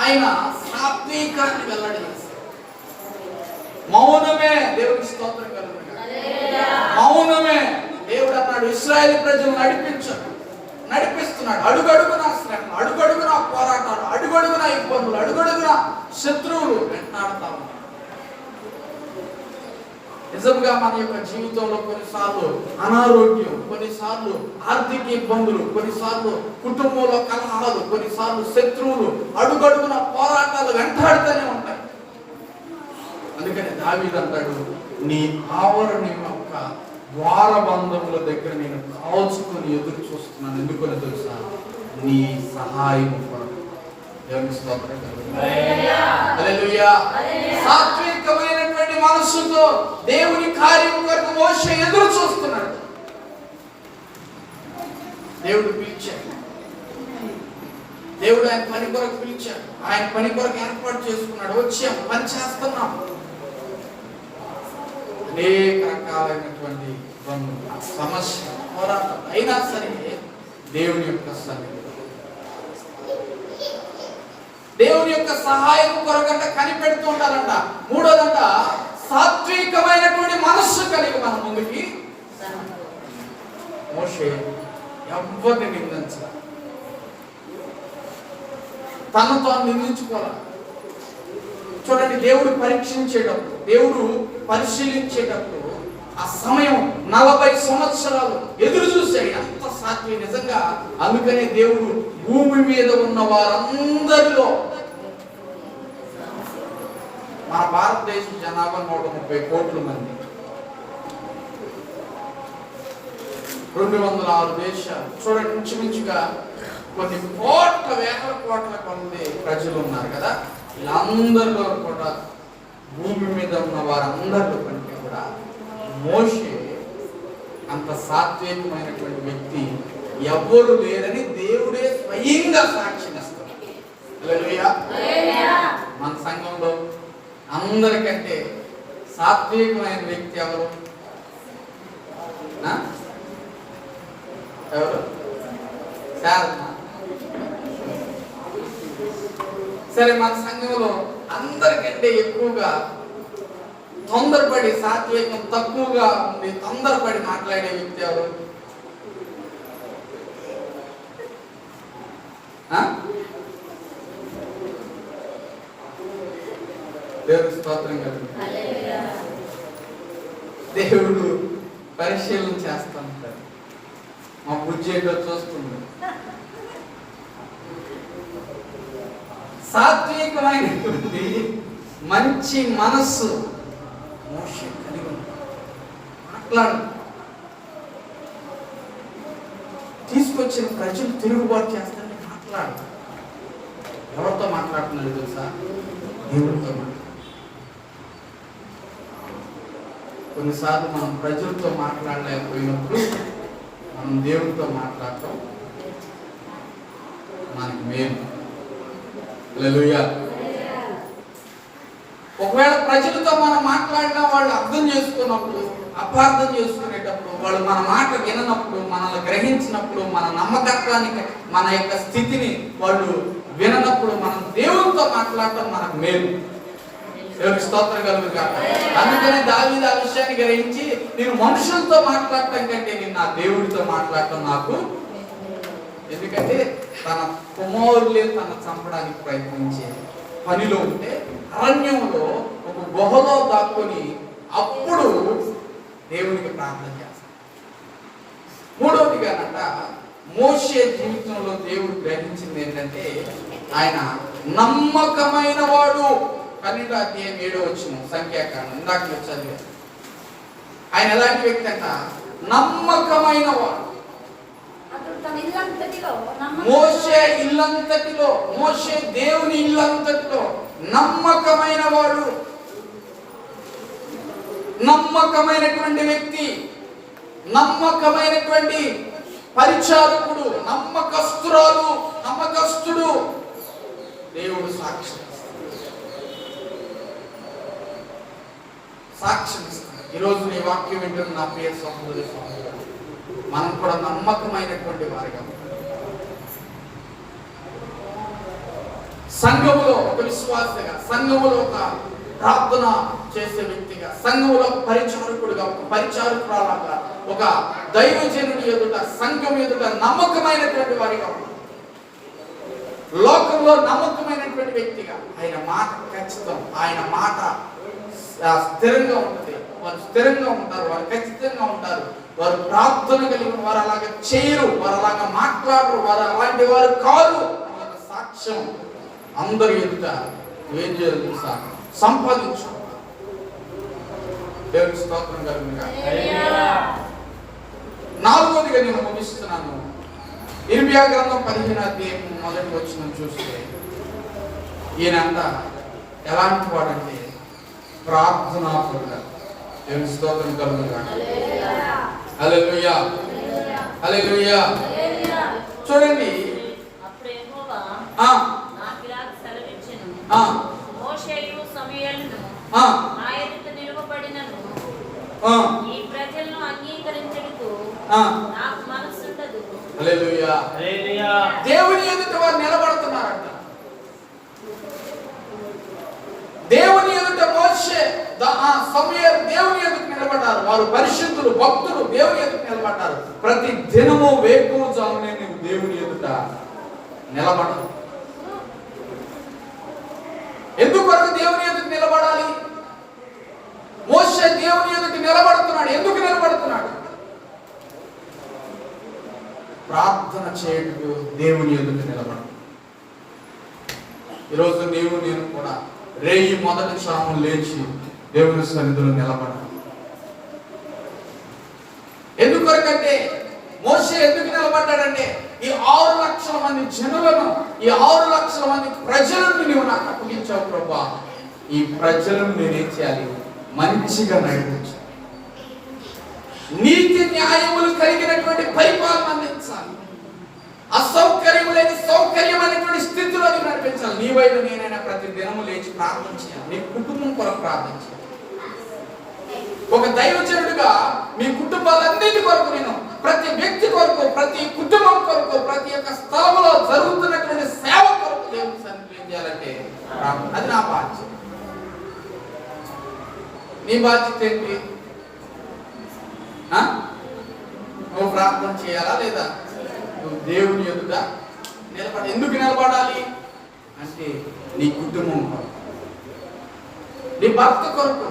ఆయన సాత్వికాన్ని వెల్లడి చేశారు. మౌనమే దేవునికి స్తోత్రం కలుగును. మౌనమే దేవుడు అన్నాడు ఇశ్రాయేలు ప్రజలు నడిపిస్తున్నాడు. అడుగడుగున శ్రమ, అడుగడుగున పోరాటాలు, అడుగడుగున ఇబ్బందులు, అడుగడుగున శత్రువులు వెంటాడుతా ఉన్నారు. నిజంగా మన యొక్క జీవితంలో కొన్నిసార్లు అనారోగ్యం, కొన్నిసార్లు ఆర్థిక ఇబ్బందులు, కొన్నిసార్లు కుటుంబంలో కలహాలు, కొన్నిసార్లు శత్రువులు, అడుగడుగున పోరాటాలు వెంటాడుతూనే ఉంటాయి. అందుకని దావీదు అంటాడు, నీ ఆవరణ యొక్క ద్వారబంధముల దగ్గర నేను కాల్చుకొని ఎదురు చూస్తున్నాను. ఎందుకని తెలుసా? నీ సహాయం కొరకు. దేవుని స్తోత్రం కలుగును. హల్లెలూయా. సాత్వికమైనటువంటి మనస్సుతో దేవుని కార్యం కొరకు మోషే ఎదురు చూస్తున్నాడు. దేవుడు పిలిచాడు. దేవుడు ఆయన పని కొరకు పిలిచాడు. ఆయన పని కొరకు ఏర్పాటు చేసుకున్నాడు. వచ్చాం, పని చేస్తున్నాం. అనేక రకాలైనటువంటి సమస్య పోరాటం అయినా సరే దేవుని యొక్క సన్నిధి, దేవుని యొక్క సహాయం కొరకంట కనిపెడుతూ ఉంటారంట. మూడోదంట, సాత్వికమైనటువంటి మనస్సు కలిగి మన ముందుకి. మోషే ఎవరిని నిందించాలి, తను తాను నిందించుకోవాలి. చూడండి, దేవుడు పరీక్షించేటప్పుడు, దేవుడు పరిశీలించేటప్పుడు ఆ సమయం 40 సంవత్సరాలు ఎదురు చూశాడు. ఎంత సాత్విక నిజంగా. అందుకనే దేవుడు భూమి మీద ఉన్న వారందరిలో, మన భారతదేశ జనాభా 130 కోట్ల మంది, 206 దేశాలు. చూడండి, ఇంచుమించుగా కొన్ని కోట్ల వేల కోట్ల కొద్ది ప్రజలు ఉన్నారు కదా. వీళ్ళందరిలో కూడా, భూమి మీద ఉన్న వారందరిలో కంటే కూడా మోషే అంత సాత్వికమైనటువంటి వ్యక్తి ఎవ్వరు లేరని దేవుడే స్వయంగా సాక్షినిస్తారు. హల్లెలూయా. మన సంఘంలో అందరికంటే సాత్వికమైన వ్యక్తి ఎవరు? ఎవరు? సరే, మన సంఘంలో అందరికంటే ఎక్కువగా తొందరపడి, సాత్వికం తక్కువగా ఉండి తొందరపడి మాట్లాడే వ్యక్తి ఎవరు? దేవుడు స్తోత్రం కలుగు. దేవుడు పరిశీలన చేస్తా ఉంటాడు. మా బుజ్జి ఏంటో చూస్తుంది. సాత్వికమైనటువంటి మంచి మనస్సు మోషే కలిగి మాట్లాడు. తీసుకొచ్చిన ప్రజలు తిరుగుబాటు చేస్తారని మాట్లాడు. ఎవరితో మాట్లాడుతున్నాడు తెలుసా? దేవుడితో మాట్లాడు. కొన్నిసార్లు మనం ప్రజలతో మాట్లాడలేకపోయినప్పుడు మనం దేవుడితో మాట్లాడటం మనకి మేలు. హల్లెలూయా. ఒకవేళ ప్రజలతో మనం మాట్లాడినా వాళ్ళు అర్థం చేసుకున్నప్పుడు, అపార్థం చేసుకునేటప్పుడు, వాళ్ళు మన మాట విననప్పుడు, మనల్ని గ్రహించినప్పుడు, మన నమ్మకత్వానికి, మన యొక్క స్థితిని వాళ్ళు విననప్పుడు మనం దేవుడితో మాట్లాడటం మనకు మేలు. దేవునికి స్తోత్రం కలుగుగా. అందుకనే దావీదు ఆ విషయాన్ని గ్రహించి, నేను మనుషులతో మాట్లాడటం కంటే నేను నా దేవుడితో మాట్లాడటం నాకు, ఎందుకంటే తన కుమారులే తన చంపడానికి ప్రయత్నించే పనిలో ఉంటే అరణ్యంలో ఒక గుహలో దాక్కుని అప్పుడు దేవునికి ప్రార్థన చేస్తాడు. మూడవదిగానట, మోషే జీవితంలో దేవుడు గ్రహించింది ఏంటంటే ఆయన నమ్మకమైన వాడు. 12:7 సంఖ్యాకాండం ఇందాక చదివా. ఆయన ఎలాంటి వ్యక్తి అంట? నమ్మకమైన వాడు. మోషే ఇల్లంతటిలో, మోషే దేవుని ఇల్లంతటిలో నమ్మకమైన వాడు, నమ్మకమైనటువంటి వ్యక్తి, నమ్మకమైనటువంటి పరిచారకుడు, నమ్మకస్తుడు. దేవుడు సాక్ష్యం ఇస్తాడు. ఈరోజు నీ వాక్యం వింటున్న నా ప్రియ సహోదరి సహోదరులు, మనం కూడా నమ్మకమైనటువంటి వారిగా, సంఘములో ఒక విశ్వాసగా, సంఘములో ఒక ప్రార్థన చేసే వ్యక్తిగా, సంఘములో ఒక పరిచారకుడిగా, ఒక పరిచారకురాలాగా, ఒక దైవజనుడి ఎదుట, సంఘం ఎదుట నమ్మకమైనటువంటి వారిగా, లోకంలో నమ్మకమైనటువంటి వ్యక్తిగా. ఆయన మాట ఖచ్చితం, ఆయన మాట స్థిరంగా ఉంటుంది. వారు స్థిరంగా ఉంటారు, వారు ఖచ్చితంగా ఉంటారు. వారు ప్రార్థన కలిగిన వారు అలాగా చేయరు, వారు అలాగా మాట్లాడరు, వారు అలాంటి వారు కాదు. సాక్ష్యం అందరి ఎదుట ఏం చేయాలి తెలుసా? సంపాదించు. దేవునికి స్తోత్రం కలుగుగా. నాలుగోదిగా నేను ముగిస్తున్నాను. ఇర్మియా గ్రంథం 15:1 చూస్తే ఈయనంతా ఎలాంటి వాడంటే ప్రార్థనాపరుడు. దేవునికి స్తోత్రం కలుగుగా. హల్లెలూయా, హల్లెలూయా. చూడండి. అప్పుడు యెహోవా నాకిలాగ సెలవిచ్చెను, మోషేయు సమూయేలును నా ఎదుట నిలువబడినను ఈ ప్రజలను అంగీకరించుటకు నాకు మనస్సుండదు. హల్లెలూయా. హల్లెలూయా. దేవుని ఎదుట వారు నిలబడుతున్నారంట. దేవుని ఎదుట మోషే సమూయేలు దేవుని ఎదుట నిలబడ్డారు. వారు పరిశుద్ధులు, భక్తులు, దేవుని ఎదుట నిలబడ్డారు. ప్రతి దినము వేకువజామునే నీవు దేవుని ఎదుట నిలబడాలి. ఎందుకొరకు దేవుని ఎదుట నిలబడాలి? మోషే దేవుని ఎదుట నిలబడుతున్నాడు. ఎందుకు నిలబడుతున్నాడు? ప్రార్థన చేయుటకు దేవుని ఎదుట నిలబడు. ఈరోజు నీవు నేను కూడా రేయి మొదటి క్షామం లేచి దేవుని సన్నిధిలో నిలబడాలి. ఎందుకొరకంటే మోషే ఎందుకు నిలబడ్డాడంటే ఈ 6 లక్షల మంది జనులను, ఈ 6 లక్షల మంది ప్రజలను నీవు నాకు అప్పగించావు ప్రభువా. ఈ ప్రజలను నేనేం చేయాలి? మంచిగా నడిపించాలి. నీతి న్యాయములు కలిగినటువంటి పరిపాలన అందించాలి. అసౌకర్యం లేని సౌకర్యమైనటువంటి స్థితిలో నీవు నడిపించాలి. నీవైనా నేనైనా ప్రతి దినము లేచి ప్రార్థన చేయాలి. నీ కుటుంబం కొరకు ప్రార్థన చేయాలి. ఒక దైవజనుడిగా మీ కుటుంబాలన్నిటి కొరకు, నేను ప్రతి వ్యక్తి కొరకు, ప్రతి కుటుంబం కొరకు, ప్రతి ఒక్క స్థలంలో జరుగుతున్నటువంటి సేవ కొరకు దేవుని సన్నిధిలో ఏం చేయాలంటే ప్రార్థన. అది నా బాధ్యత. నీ బాధ్యత ఏంటి? నువ్వు ప్రార్థన చేయాలా లేదా? నువ్వు దేవుని ఎదుట నిలబడి. ఎందుకు నిలబడాలి అంటే నీ కుటుంబం కొరకు, నీ భర్త కొరకు,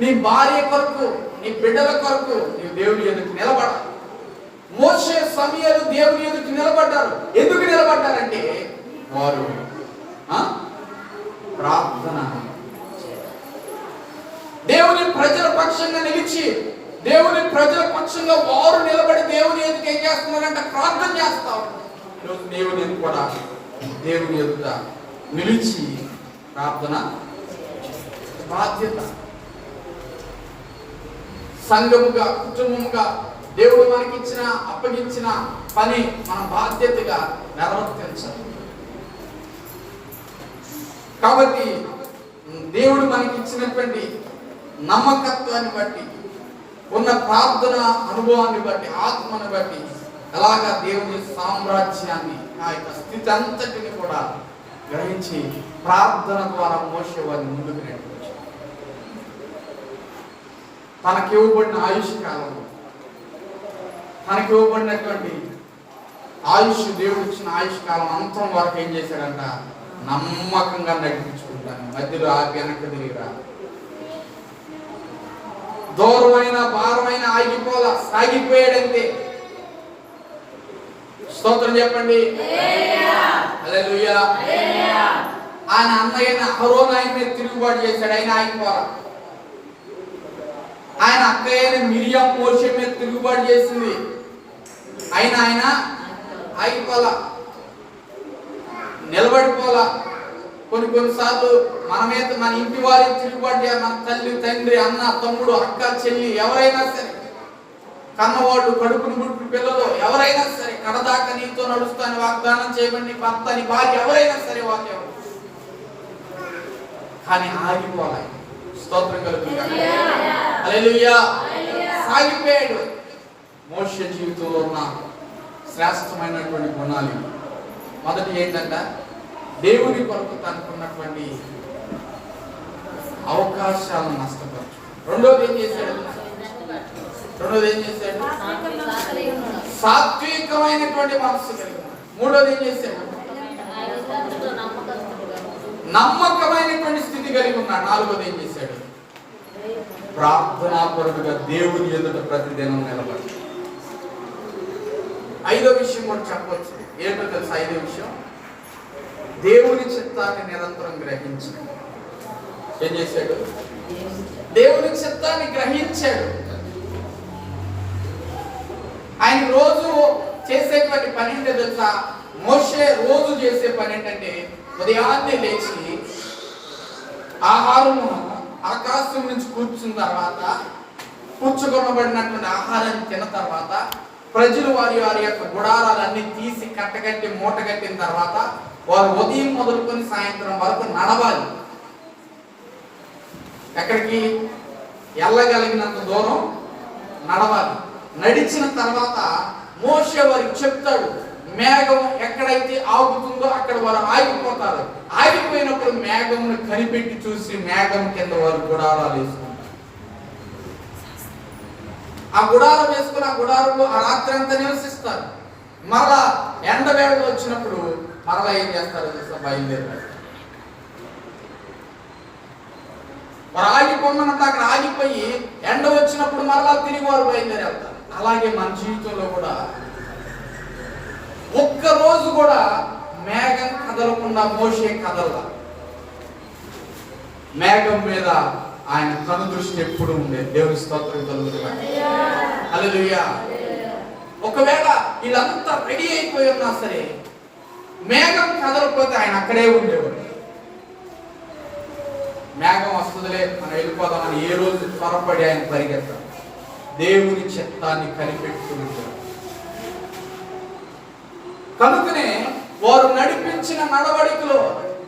నీ భార్య కొరకు, నీ బిడ్డల కొరకు నీవు దేవుని ఎదుట నిలబడాలి. మోషే సమూయేలు దేవుని ఎదుట నిలబడ్డారు. ఎందుకు నిలబడ్డారంటే వారు ప్రార్థన, దేవుని ప్రజల పక్షంగా నిలిచి, దేవుని ప్రజల పక్షంగా వారు నిలబడి దేవుని ఎదుట ఏం చేస్తున్నారంటే ప్రార్థన చేస్తారు. ఈరోజు దేవుని ఎదుట కూడా దేవుని ఎదుట నిలిచి ప్రార్థన బాధ్యత. సంఘముగా, కుటుంబముగా దేవుడు మనకిచ్చిన, అప్పగించిన పని మన బాధ్యతగా నిర్వర్తించాలి. కాబట్టి దేవుడు మనకి ఇచ్చినటువంటి నమ్మకత్వాన్ని బట్టి, ఉన్న ప్రార్థన అనుభవాన్ని బట్టి, ఆత్మను బట్టి అలాగా దేవుని సామ్రాజ్యాన్ని, ఆ యొక్క స్థితి అంతటిని కూడా గ్రహించి ప్రార్థన ద్వారా మోషే వారిని ముందుకు నడిపించాడు. తనకి ఇవ్వబడిన ఆయుష్ కాలంలో, తనకి ఇవ్వబడినటువంటి ఆయుష్, దేవుడు ఇచ్చిన ఆయుష్ కాలం అంతం వరకు ఏం చేశాడంట? నమ్మకంగా నడిపించుకుంటాను. మధ్యలో ఆపి వెనక్కి తిరిగిరా. దూరమైన భారమైన ఆగిపోలా, సాగిపోయాడంతే. స్తోత్రం చెప్పండి. హల్లెలూయా. ఆయన అన్నయ్య అహరోను ఆయన మీద తిరుగుబాటు చేశాడు, ఆయన ఆగిపోలా. ఆయన అక్కయ్య మిరియం మోషే మీద తిరుగుబాటు చేసింది, ఆయన ఆగిపోలా, నిలబడిపోలా. కొన్నిసార్లు మన మీద, మన ఇంటి వారి తిరుగుబాటు, మన తల్లి, తండ్రి, అన్న, తమ్ముడు, అక్క, చెల్లి ఎవరైనా సరే, కన్నవాళ్ళు, కడుపును పుట్టిన పిల్లలు ఎవరైనా సరే, కడదాకా నీతో నడుస్తాను వాగ్దానం చేయబడి భర్త, నీ భార్య ఎవరైనా సరే వాక్యం, కానీ ఆగిపోలే. స్తోత్రం కలుగుతుంది. హల్లెలూయా. సాగిపోయాడు. మోషే జీవితంలో ఉన్న శ్రేష్టమైనటువంటి గుణాలు మొదటి ఏంటంటే దేవుని కొరకు తనకున్నటువంటి అవకాశాలను నష్టపరచు. రెండోది ఏం చేశాడు? సాత్వికమైనటువంటి మనస్సు కలిగి. మూడోది ఏం చేశాడు? నమ్మకమైనటువంటి స్థితి కలిగి ఉన్నాడు. నాలుగోది ఏం చేశాడు? ప్రార్థనాపరుడుగా దేవుని ఎదుట ప్రతిదినం నిలబడి. ఐదో విషయం కూడా చెప్పవచ్చు. ఏంటో తెలుసు? ఐదో విషయం, దేవుని చిత్తాన్ని నిరంతరం గ్రహించాడు. ఏం చేశాడు? దేవుని చిత్తాన్ని గ్రహించాడు. ఆయన రోజు చేసేటువంటి పని ఏంటో తెలుసా? మోషే రోజు చేసే పని ఏంటంటే ఉదయాన్నే లేచి ఆహారము ఆకాశం నుంచి కూర్చున్న తర్వాత, కూర్చుకొనబడినటువంటి ఆహారాన్ని తిన్న తర్వాత ప్రజలు వారి వారి యొక్క గుడారాలన్నీ తీసి కట్టగట్టి మూట కట్టిన తర్వాత వారు ఉదయం మొదలుకొని సాయంత్రం వరకు నడవాలి. ఎక్కడికి వెళ్ళగలిగినంత దూరం నడవాలి. నడిచిన తర్వాత మోషే వారికి చెప్తాడు, మేఘం ఎక్కడైతే ఆగుతుందో అక్కడ వారు ఆగిపోతారు. ఆగిపోయినప్పుడు మేఘమును కనిపెట్టి చూసి మేఘం కింద వారు గుడారాలు వేసుకుంటారు. ఆ గుడారం వేసుకుని ఆ గుడారంలో ఆ రాత్రి అంతా నివసిస్తారు. మరలా ఎండవేళలు వచ్చినప్పుడు మరలా ఏం చేస్తారు తెలుసా? బయలుదేరారు. వారు ఆగిపోమన్నప్పుడు అక్కడ ఆగిపోయి ఎండ వచ్చినప్పుడు మరలా తిరిగి వారు బయలుదేరి వెళ్తారు. అలాగే మన జీవితంలో కూడా ఒక్కరోజు కూడా మేఘం కదలకుండా మోషే కదలలా. మేఘం మీద ఆయన కను దృష్టి ఎప్పుడు ఉండేది. దేవుని స్తోత్రం కలుగుతుంది. హల్లెలూయా. ఒకవేళ వీళ్ళంతా రెడీ అయిపోయి ఉన్నా సరే మేఘం కదలకపోతే ఆయన అక్కడే ఉండేవాడు. మేఘం వస్తుందిలే మనం వెళ్ళిపోదామని ఏ రోజు త్వరపడి ఆయన పరిగెత్తాడు. దేవుని చిత్తాన్ని కనిపెట్టుకుంటాడు. కనుకనే వారు నడిపించిన నడవడికలో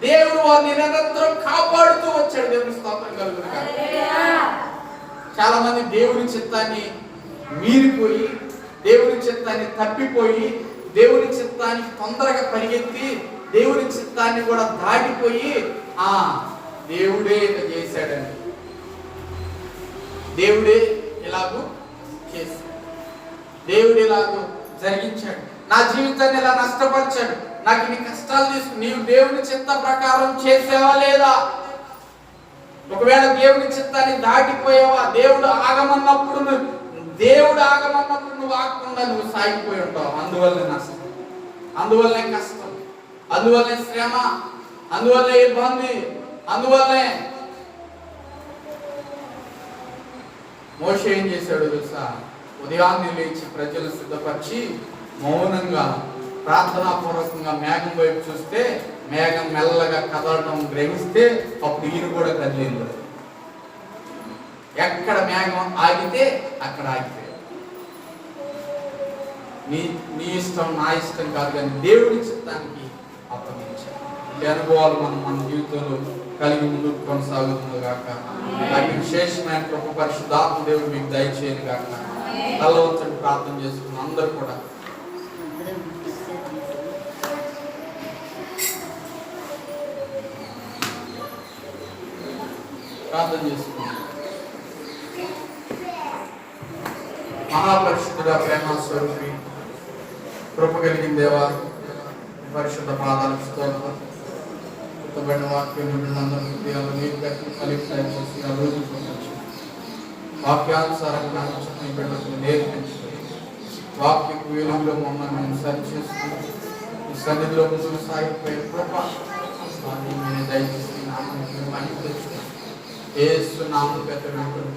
దేవుడు వారిని నిరంతరం కాపాడుతూ వచ్చాడు. దేవుని స్తోత్రం కలుగును గాక. చాలా మంది దేవుని చిత్తాన్ని మీరిపోయి, దేవుని చిత్తాన్ని తప్పిపోయి, దేవుని చిత్తానికి తొందరగా పరిగెత్తి, దేవుని చిత్తాన్ని కూడా దాటిపోయి దేవుడే ఇలా చేశాడని, దేవుడే ఇలాగూ చేశాడు, దేవుడు ఇలాగూ జరిగించాడు, నా జీవితాన్ని ఇలా నష్టపరిచాడు, నాకు ఇన్ని కష్టాలు తీసుకు, నీవు దేవుని చిత్త ప్రకారం చేసావా లేదా? ఒకవేళ దేవుని చిత్తాన్ని దాటిపోయావా? దేవుడు ఆగమన్నప్పుడు నువ్వు ఆగకుండా నువ్వు సాగిపోయి ఉంటావు. అందువల్లనే నష్టం, అందువల్లనే కష్టం, అందువల్లనే శ్రమ, అందువల్లనే ఇబ్బంది, అందువల్లనే. మోషే ఏం చేశాడు తెలుసా? ఉదయాన్నే లేచి ప్రజలు సిద్ధపరిచి మౌనంగా ప్రార్థనాపూర్వకంగా మేఘం వైపు చూస్తే మేఘం మెల్లగా కదలడం గ్రహిస్తే అప్పుడు ఈయన కూడా కదిలింది. ఎక్కడ మేఘం ఆగితే అక్కడ ఆగితే. నీ ఇష్టం నా ఇష్టం కాదు, కానీ దేవుని చిత్తానికి అప్పగించాలి. ఈ అనుభవాలు మన జీవితంలో కలిగి ముందుకు కొనసాగుతుంది గాక. అలాగే విశేషమైన కృప పరిశుద్ధాత్మ దేవుడు మీకు దయచేయను గాక. తలవంచండి, ప్రార్థన చేసుకుని అందరూ కూడా ప్రార్థన చేసుకున్నాం. మహాపరిశుద్ధుడా, ప్రేమ స్వరూపి, కృప కలిగిన దేవా, పరిశుద్ధ పాదాలకు స్తోత్రం. కృతమైన వాక్యం అందరూ నీరు కలిపి చేసి అభివృద్ధి పొందవచ్చు. వాక్యానుసారంగా మీ బిడ్డలకు నేర్పించుకొని వాక్యకు వెలుగులో మమ్మల్ని మేము సరి చేసుకుని ఈ సన్నిధిలో ముందుకు సాగిపోయే కృప దయచేసి మహిమ తెచ్చుకున్నాం. యేసు నామమున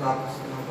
ప్రార్థిస్తున్నాము.